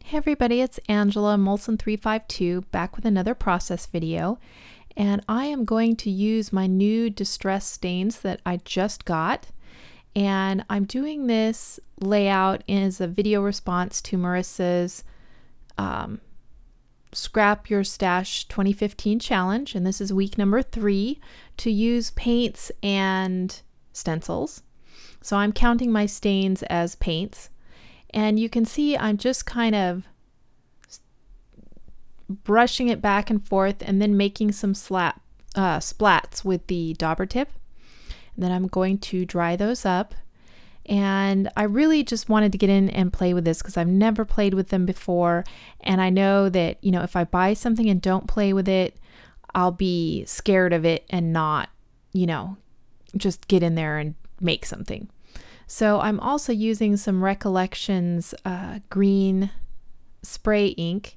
Hey everybody, it's Angela Molson352 back with another process video, and I am going to use my new distress stains that I just got, and I'm doing this layout as a video response to Marissa's Scrap Your Stash 2015 challenge, and this is week number 3 to use paints and stencils. So I'm counting my stains as paints. And you can see I'm just kind of brushing it back and forth and then making some splats with the dauber tip. And then I'm going to dry those up. And I really just wanted to get in and play with this because I've never played with them before. And I know that, you know, if I buy something and don't play with it, I'll be scared of it and not, you know, just get in there and make something. So I'm also using some Recollections green spray ink,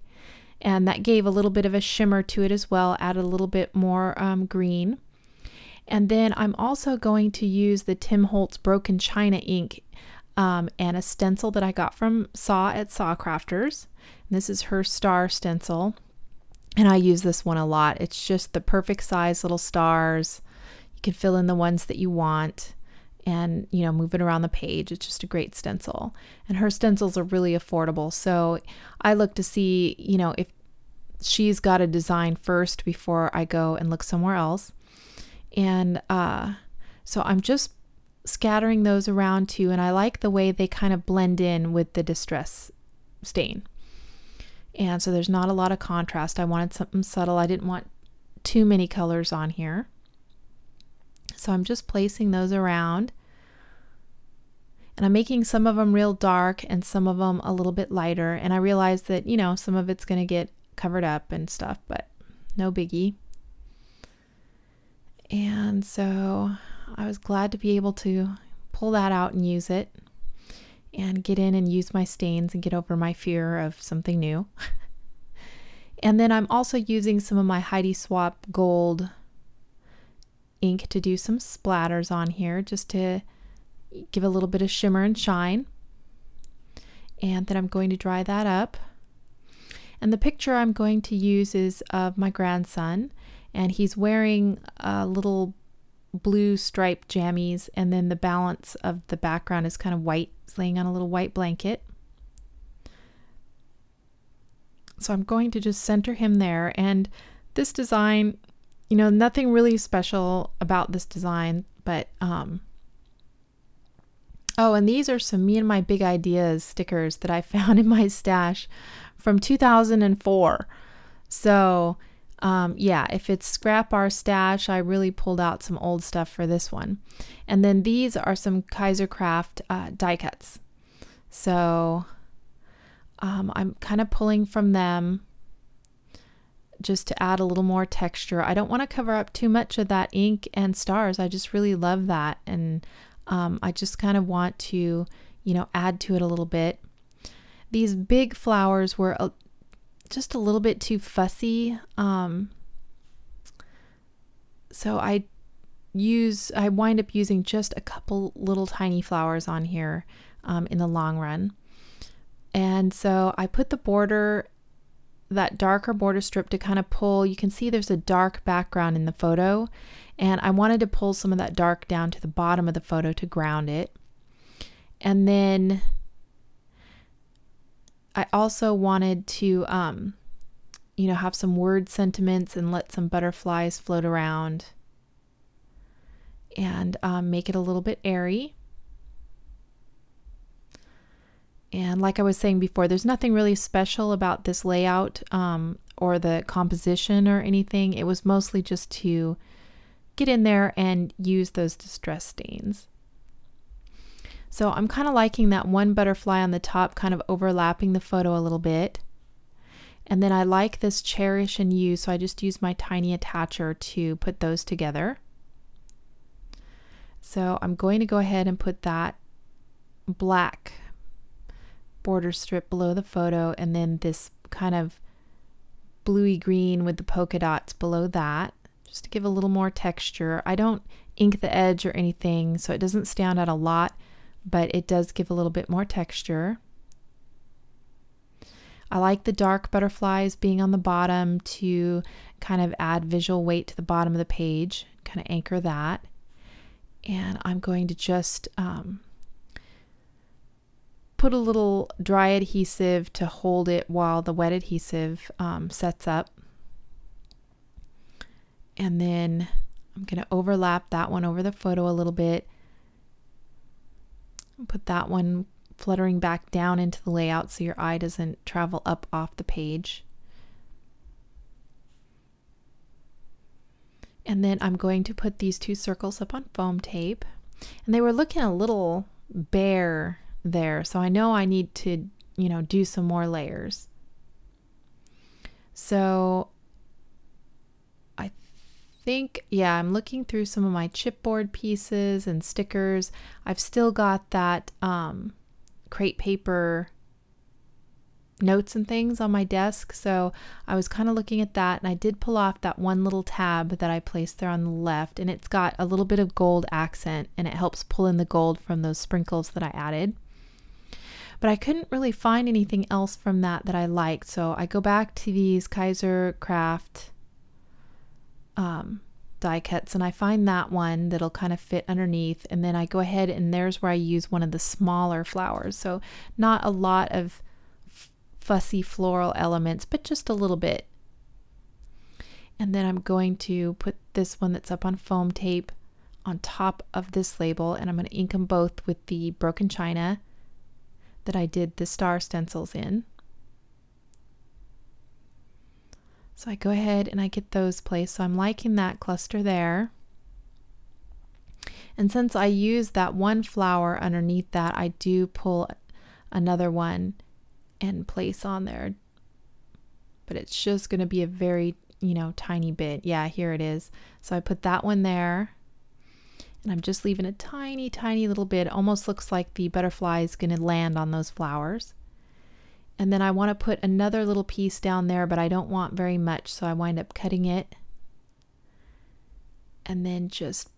and that gave a little bit of a shimmer to it as well, added a little bit more green. And then I'm also going to use the Tim Holtz Broken China ink and a stencil that I got from Saw at Saw Crafters. And this is her star stencil, and I use this one a lot. It's just the perfect size little stars. You can fill in the ones that you want and, you know, move it around the page. It's just a great stencil. And her stencils are really affordable. So I look to see, you know, if she's got a design first before I go and look somewhere else. And so I'm just scattering those around too. And I like the way they kind of blend in with the distress stain. And so there's not a lot of contrast. I wanted something subtle. I didn't want too many colors on here. So I'm just placing those around, and I'm making some of them real dark and some of them a little bit lighter. And I realize that, you know, some of it's going to get covered up and stuff, but no biggie. And so I was glad to be able to pull that out and use it and get in and use my stains and get over my fear of something new. And then I'm also using some of my Heidi Swapp gold ink to do some splatters on here, just to give a little bit of shimmer and shine. And then I'm going to dry that up. And the picture I'm going to use is of my grandson, and he's wearing little blue striped jammies, and then the balance of the background is kind of white. He's laying on a little white blanket. So I'm going to just center him there. And this design, you know, nothing really special about this design, but oh, and these are some Me and My Big Ideas stickers that I found in my stash from 2004. So yeah, if it's Scrap Our Stash, I really pulled out some old stuff for this one. And then these are some Kaisercraft die cuts. So I'm kind of pulling from them just to add a little more texture. I don't want to cover up too much of that ink and stars. I just really love that, and I just kind of want to, you know, add to it a little bit. These big flowers were just a little bit too fussy, so I wind up using just a couple little tiny flowers on here in the long run. And so I put the border, that darker border strip, to kind of pull. You can see there's a dark background in the photo, and I wanted to pull some of that dark down to the bottom of the photo to ground it. And then I also wanted to you know, have some word sentiments and let some butterflies float around and make it a little bit airy. And like I was saying before, there's nothing really special about this layout or the composition or anything. It was mostly just to get in there and use those distress stains. So I'm kind of liking that one butterfly on the top kind of overlapping the photo a little bit. And then I like this Cherish and You, so I just use my tiny attacher to put those together. So I'm going to go ahead and put that black border strip below the photo, and then this kind of bluey green with the polka dots below that, just to give a little more texture. I don't ink the edge or anything, so it doesn't stand out a lot, but it does give a little bit more texture. I like the dark butterflies being on the bottom to kind of add visual weight to the bottom of the page, kind of anchor that. And I'm going to just put a little dry adhesive to hold it while the wet adhesive sets up. And then I'm going to overlap that one over the photo a little bit. Put that one fluttering back down into the layout so your eye doesn't travel up off the page. And then I'm going to put these 2 circles up on foam tape. And they were looking a little bare there, so I know I need to, you know, do some more layers. So I think, yeah, I'm looking through some of my chipboard pieces and stickers. I've still got that crepe paper notes and things on my desk, so I was kind of looking at that, and I did pull off that one little tab that I placed there on the left, and it's got a little bit of gold accent, and it helps pull in the gold from those sprinkles that I added. But I couldn't really find anything else from that I liked, so I go back to these Kaiser Craft die cuts, and I find that one that'll kind of fit underneath, and then I go ahead and there's where I use one of the smaller flowers, so not a lot of fussy floral elements, but just a little bit. And then I'm going to put this one that's up on foam tape on top of this label, and I'm going to ink them both with the broken china that I did the star stencils in. So I go ahead and I get those placed. So I'm liking that cluster there. And since I used that one flower underneath that, I do pull another one and place on there, but it's just going to be a very, you know, tiny bit. Yeah, here it is. So I put that one there, and I'm just leaving a tiny little bit. Almost looks like the butterfly is going to land on those flowers. And then I want to put another little piece down there, but I don't want very much, so I wind up cutting it and then just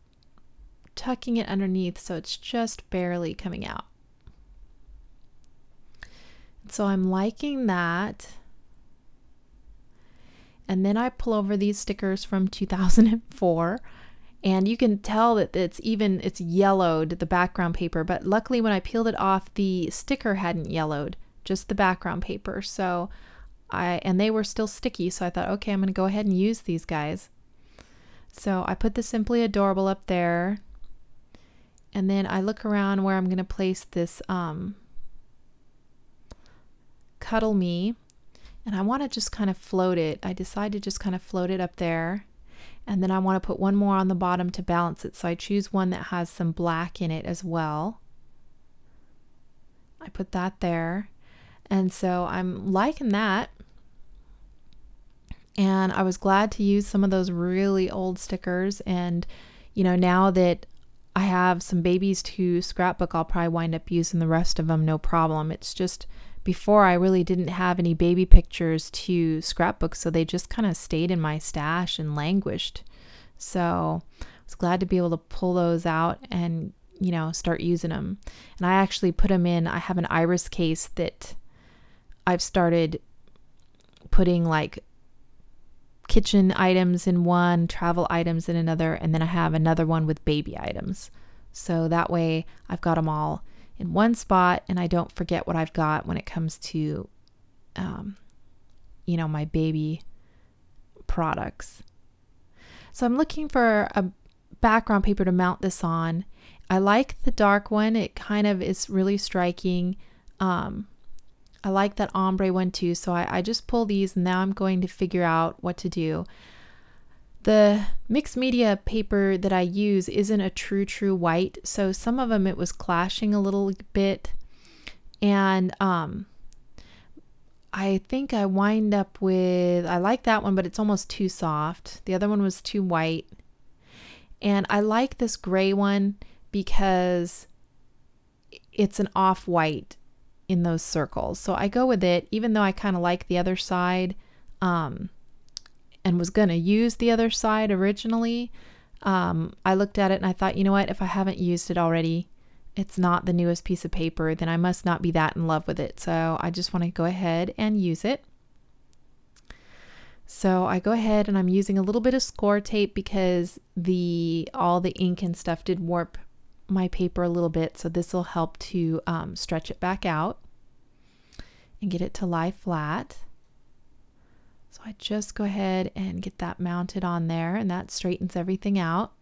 tucking it underneath so it's just barely coming out. So I'm liking that. And then I pull over these stickers from 2004, and you can tell that it's yellowed, the background paper, but luckily when I peeled it off, the sticker hadn't yellowed, just the background paper. So and they were still sticky, so I thought, okay, I'm going to go ahead and use these guys. So I put the Simply Adorable up there, and then I look around where I'm going to place this Cuddle Me, and I want to just kind of float it. I decided to just kind of float it up there, and then I want to put one more on the bottom to balance it, so I choose one that has some black in it as well. I put that there, and so I'm liking that, and I was glad to use some of those really old stickers. And you know, now that I have some babies to scrapbook, I'll probably wind up using the rest of them, no problem. It's just before I really didn't have any baby pictures to scrapbook, so they just kind of stayed in my stash and languished. So I was glad to be able to pull those out and, you know, start using them. And I actually put them in, I have an iris case that I've started putting like kitchen items in one, travel items in another, and then I have another one with baby items. So that way I've got them all in one spot, and I don't forget what I've got when it comes to, you know, my baby products. So I'm looking for a background paper to mount this on. I like the dark one. It kind of is really striking. I like that ombre one too. So I just pull these, and now I'm going to figure out what to do. The mixed media paper that I use isn't a true white, so some of them it was clashing a little bit, and I think I wind up with, I like that one, but it's almost too soft. The other one was too white, and I like this gray one because it's an off-white in those circles, so I go with it, even though I kind of like the other side. And was going to use the other side originally. I looked at it and I thought, you know what, if I haven't used it already, it's not the newest piece of paper, then I must not be that in love with it. So I just want to go ahead and use it. So I go ahead and I'm using a little bit of score tape because all the ink and stuff did warp my paper a little bit. So this will help to stretch it back out and get it to lie flat. So I just go ahead and get that mounted on there, and that straightens everything out.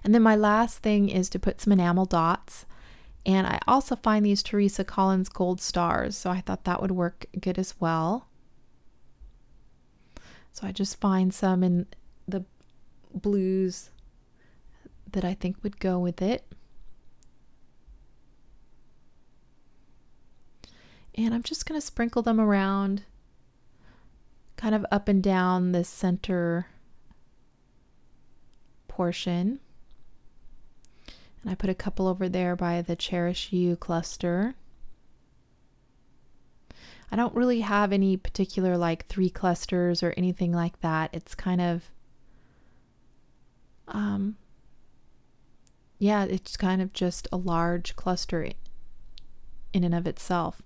And then my last thing is to put some enamel dots. And I also find these Teresa Collins gold stars, so I thought that would work good as well. So I just find some in the blues that I think would go with it. And I'm just going to sprinkle them around, kind of up and down the center portion. And I put a couple over there by the Cherish You cluster. I don't really have any particular like 3 clusters or anything like that. It's kind of, yeah, it's kind of just a large cluster in and of itself.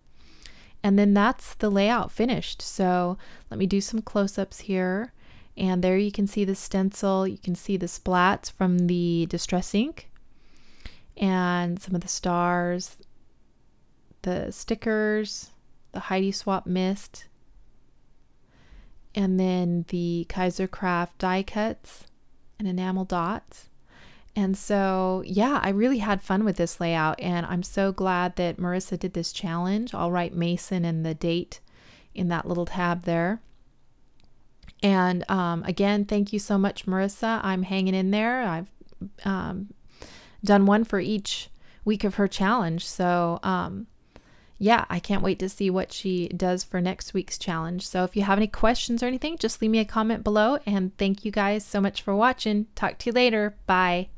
And then that's the layout finished. So let me do some close-ups here. And there you can see the stencil. You can see the splats from the Distress ink and some of the stars, the stickers, the Heidi Swapp mist, and then the Kaisercraft die cuts and enamel dots. And so, yeah, I really had fun with this layout, and I'm so glad that Marissa did this challenge. I'll write Mason and the date in that little tab there. And again, thank you so much, Marissa. I'm hanging in there. I've done one for each week of her challenge. So, yeah, I can't wait to see what she does for next week's challenge. So if you have any questions or anything, just leave me a comment below. And thank you guys so much for watching. Talk to you later. Bye.